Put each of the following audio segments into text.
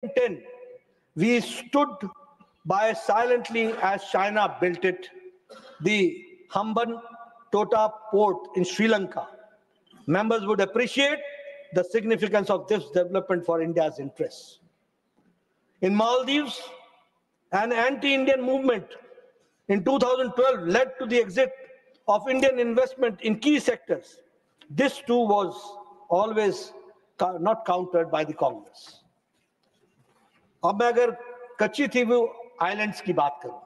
1910, we stood by silently as China built it, the Hambantota Tota port in Sri Lanka. Members would appreciate the significance of this development for India's interests. In Maldives, an anti-Indian movement in 2012 led to the exit of Indian investment in key sectors. This too was always not countered by the Congress. अब मैं अगर कच्ची thief islands की बात करूं,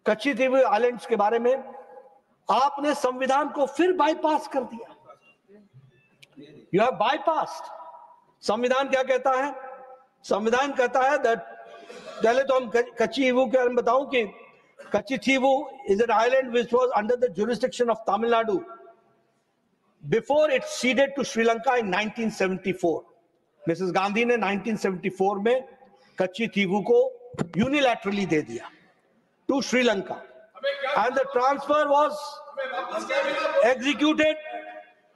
कच्ची thief islands के बारे में आपने संविधान को फिर बाईपास कर दिया. You have bypassed. संविधान क्या कहता है? संविधान कहता है दैट, पहले तो हम कच्ची थीव के बारे में बताऊं कि Katchatheevu is an island which was under the jurisdiction of Tamil Nadu before it ceded to Sri Lanka in 1974. Mrs Gandhi ने 1974 में कच्ची थीव को यूनिलैटरली दे दिया to Sri Lanka, and the transfer was executed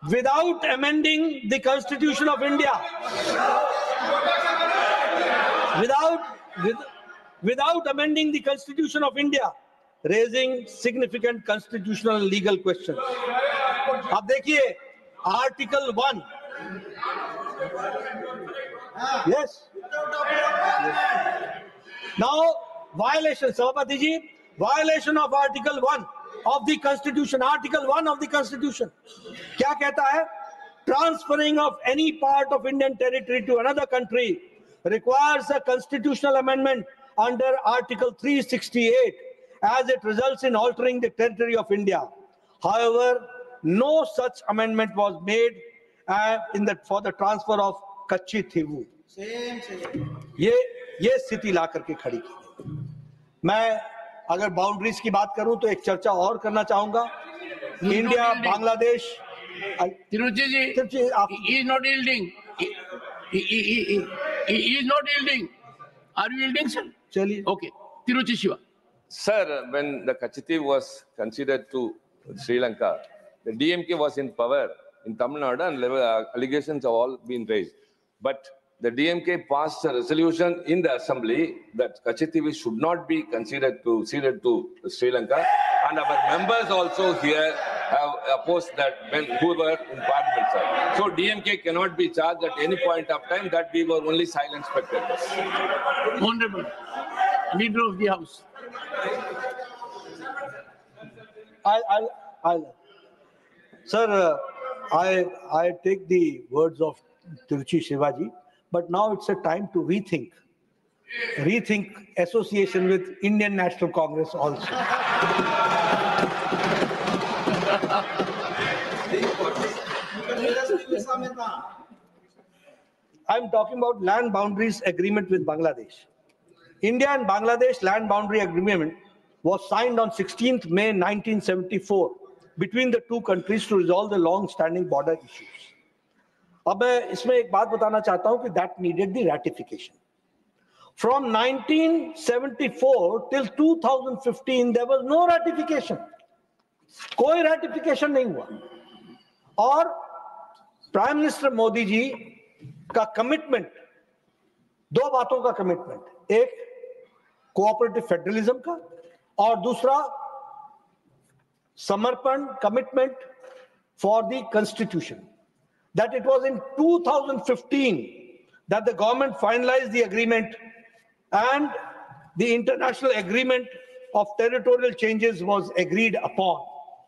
without amending the Constitution of India, without amending the Constitution of India, raising significant constitutional and legal questions. अब देखिए Article 1. Yes. Now violation, Sabapati ji, violation of Article 1 of the Constitution. Article 1 of the Constitution क्या कहता है? Transferring of any part of Indian territory to another country requires a constitutional amendment under Article 368 as it results in altering the territory of India. However, no such amendment was made for the transfer of कच्ची thief. ये स्थिति ला करके खड़ी की. मैं अगर boundaries की बात करूं तो एक चर्चा और करना चाहूंगा. India Bangladesh. Tiruchi ji, he is not yielding. He is not yielding. Are you yielding, sir? चलिए. Okay. Tiruchi Shiva. Sir, when the Kachchi Thiev was considered to Sri Lanka, the DMK was in power in Tamil Nadu and allegations have all been raised. But the DMK passed a resolution in the assembly that Kachchi Thiev should not be ceded to Sri Lanka, and our members also here have opposed that when who were in parliament, sir. So DMK cannot be charged at any point of time that we were only silent spectators. Honorable Leader of the House. Sir, I take the words of Tiruchi Shivaji, but now it's a time to rethink association with Indian National Congress also. I'm talking about land boundaries agreement with Bangladesh. India and Bangladesh land boundary agreement was signed on 16th May 1974 between the two countries to resolve the long-standing border issues. अब मैं इसमें एक बात बताना चाहता हूं कि that needed the ratification. From 1974 till 2015 there was no ratification. कोई ratification नहीं हुआ. और प्राइम मिनिस्टर मोदी जी का कमिटमेंट, दो बातों का कमिटमेंट, एक कोऑपरेटिव फेडरलिज्म का और दूसरा समर्पण, commitment for the constitution. That it was in 2015 that the government finalized the agreement and the international agreement of territorial changes was agreed upon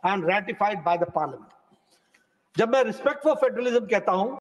and ratified by the parliament. जब मैं respect for federalism कहता हूं